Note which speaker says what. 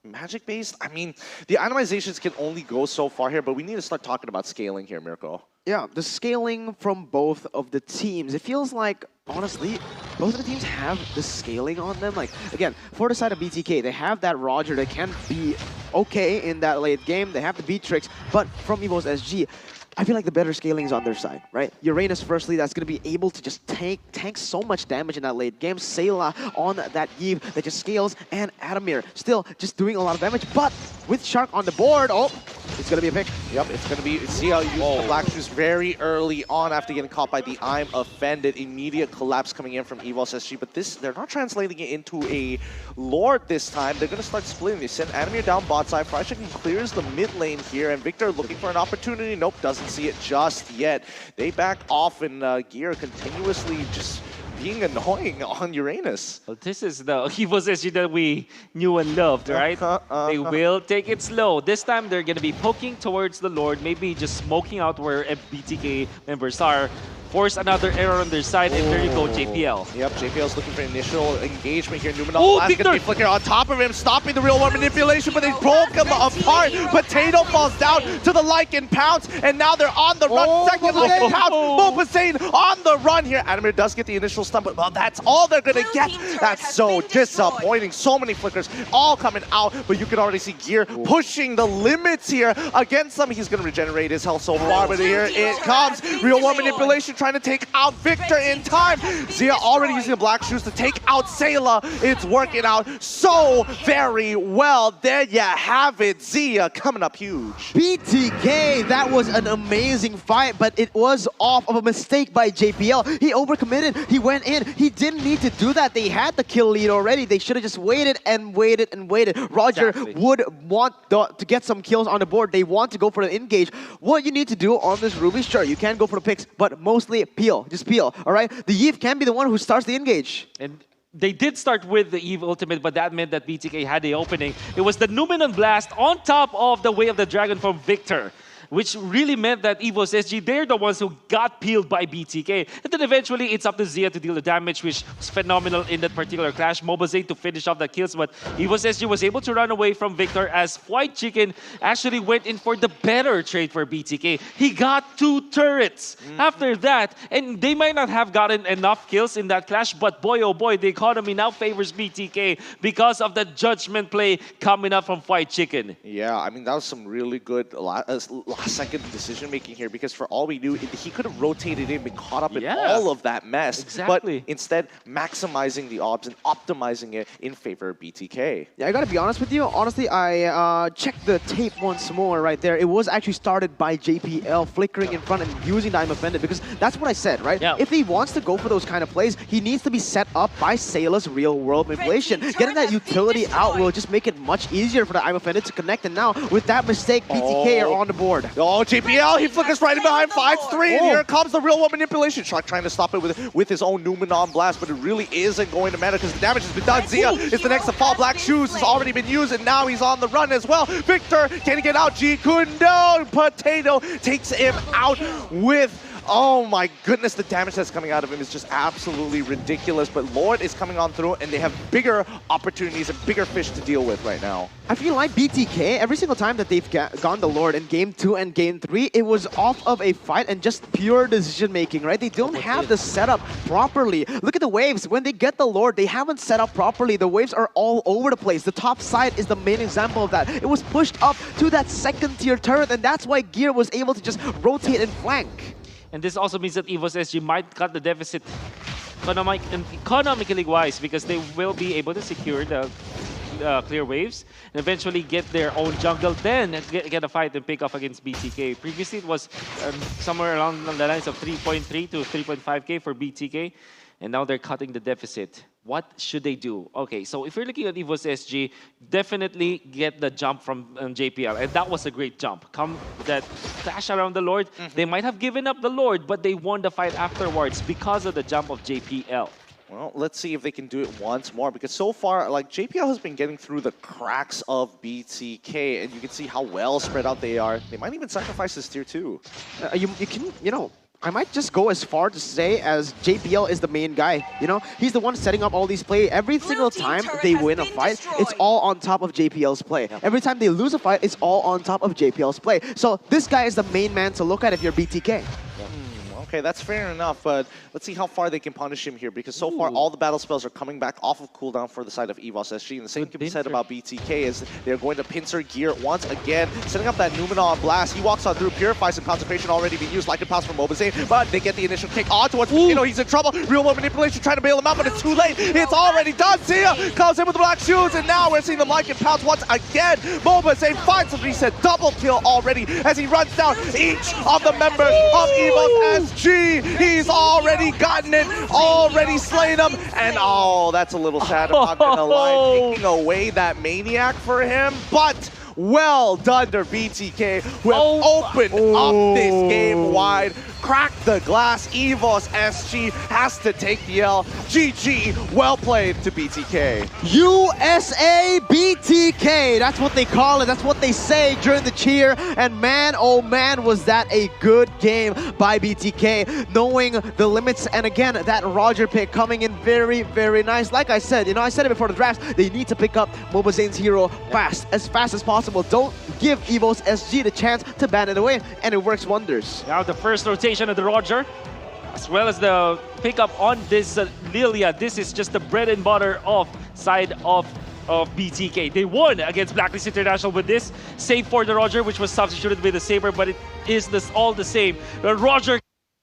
Speaker 1: Magic-based? I mean, the itemizations can only go so far here, but we need to start talking about scaling here, Mirko.
Speaker 2: Yeah, the scaling from both of the teams. It feels like, honestly, both of the teams have the scaling on them. Like, again, for the side of BTK, they have that Roger that can be okay in that late game. They have the beat tricks, but from Evos SG, I feel like the better scaling is on their side, right? Uranus, firstly, that's going to be able to just tank so much damage in that late game. Sayla on that Eve that just scales, and Adamir still just doing a lot of damage, but with Shark on the board, oh, it's going to be a pick.
Speaker 1: Yep, it's going to be, see how you use the Black Shoes very early on after getting caught by the I'm Offended. Immediate collapse coming in from Evos SG, but this, they're not translating it into a Lord this time. They're going to start splitting. They send Adamir down bot side. Friedrich clears the mid lane here, and Victor looking for an opportunity. Nope, doesn't see it just yet. They back off, and Gear continuously just being annoying on Uranus.
Speaker 3: Well, this is the Evos SG that we knew and loved, right? They will take it slow. This time, they're going to be poking towards the Lord, maybe just smoking out where BTK members are. Force another error on their side, and there you go, JPL.
Speaker 1: Yep, JPL's looking for initial engagement here. Numenal Blast gonna be flickering on top of him, stopping the real world manipulation, but they broke him apart. Potato falls down to the Lycan Pounce, and now they're on the run. Second Lycan Pounce, Mopasane on the run here. Adamir does get the initial stun, but well, that's all they're gonna get. That's so disappointing. So many flickers all coming out, but you can already see Gear pushing the limits here against them. He's gonna regenerate his health so far, but here it comes. Real world manipulation trying to take out Victor in time. Zia already using the Black Shoes to take out Sayla. It's working out so very well. There you have it. Zia coming up huge.
Speaker 2: BTK, that was an amazing fight, but it was off of a mistake by JPL. He overcommitted. He went in. He didn't need to do that. They had the kill lead already. They should have just waited and waited and waited. Roger would want to get some kills on the board. They want to go for the engage. What you need to do on this Ruby, sure, you can go for the picks, but mostly peel. Just peel, all right? The Eve can be the one who starts the engage.
Speaker 3: And they did start with the Eve ultimate, but that meant that BTK had the opening. It was the Numenon Blast on top of the Way of the Dragon from Victor, which really meant that Evos SG, they're the ones who got peeled by BTK. And then eventually, it's up to Zia to deal the damage, which was phenomenal in that particular clash. Mobazane to finish off the kills, but Evos SG was able to run away from Victor as White Chicken actually went in for the better trade for BTK. He got 2 turrets after that, and they might not have gotten enough kills in that clash, but boy, oh boy, the economy now favors BTK because of the judgment play coming up from White Chicken.
Speaker 1: Yeah, I mean, that was some really good last-second decision-making here, because for all we knew, he could have rotated in, been caught up in all of that mess.
Speaker 3: Exactly.
Speaker 1: But instead, maximizing the orbs and optimizing it in favor of BTK.
Speaker 2: Yeah, I gotta be honest with you. Honestly, I checked the tape once more right there. It was actually started by JPL flickering in front and using the I'm Offended, because that's what I said, right?
Speaker 3: Yeah.
Speaker 2: If he wants to go for those kind of plays, he needs to be set up by Sayla's real-world manipulation. Getting that utility out will just make it much easier for the I'm Offended to connect, and now, with that mistake, BTK are on the board.
Speaker 1: Oh, JPL, he flickers right in behind, finds 3, and here comes the real-world manipulation. Shark trying to stop it with his own Numenon Blast, but it really isn't going to matter because the damage has been done. Zia is the next to fall. Black Shoes has already been used, and now he's on the run as well. Victor, can he get out? Kundo, Potato takes him out with... Oh my goodness, the damage that's coming out of him is just absolutely ridiculous. But Lord is coming on through, and they have bigger opportunities and bigger fish to deal with right now.
Speaker 2: I feel like BTK, every single time that they've gone the Lord in Game 2 and Game 3, it was off of a fight and just pure decision-making, right? They don't have the setup properly. Look at the waves. When they get the Lord, they haven't set up properly. The waves are all over the place. The top side is the main example of that. It was pushed up to that second-tier turret, and that's why Gear was able to just rotate and flank.
Speaker 3: And this also means that Evos SG might cut the deficit economically wise, because they will be able to secure the clear waves and eventually get their own jungle, then get a fight and pick off against BTK. Previously, it was somewhere around the lines of 3.3 to 3.5k for BTK, and now they're cutting the deficit. What should they do? Okay, so if you're looking at Evos SG, definitely get the jump from JPL. And that was a great jump. Come that clash around the Lord, they might have given up the Lord, but they won the fight afterwards because of the jump of JPL.
Speaker 1: Well, let's see if they can do it once more, because so far, like, JPL has been getting through the cracks of BTK, and you can see how well spread out they are. They might even sacrifice this tier 2.
Speaker 2: You can, you know, I might just go as far to say as JPL is the main guy. You know, he's the one setting up all these plays. Every single time they win a fight, it's all on top of JPL's play. Every time they lose a fight, it's all on top of JPL's play. So this guy is the main man to look at if you're BTK.
Speaker 1: Okay, that's fair enough, but let's see how far they can punish him here, because so far all the battle spells are coming back off of cooldown for the side of Evos SG, and the same can be said about BTK as they're going to pincer gear once again, setting up that Numenor blast. He walks on through, purifies some concentration already being used, like it pass from Mobazane, but they get the initial kick on towards Patino. He's in trouble. Real world manipulation trying to bail him out, but it's too late. It's already done. Sia comes in with the black shoes, and now we're seeing them like it pounce once again. Mobazane finds the reset, double kill already as he runs down each of the members of Evos SG. He's already gotten it, already slain him, and oh, that's a little sad. I'm not gonna lie, taking away that maniac for him, but well done to BTK, who have opened up this game wide, cracked the glass. Evos SG has to take the L. GG, well played to BTK.
Speaker 2: USA BTK, that's what they call it, that's what they say during the cheer, and man, oh man, was that a good game by BTK, knowing the limits, and again, that Roger pick coming in very, very nice. Like I said, you know, I said it before the draft, they need to pick up Mobazane's hero fast as possible. Don't give Evos SG the chance to ban it away, and it works wonders.
Speaker 3: Now the first rotation of the Roger, as well as the pickup on this Lilia. This is just the bread and butter of side of BTK. They won against Blacklist International with this, save for the Roger, which was substituted with the Saber, but it is all the same. The Roger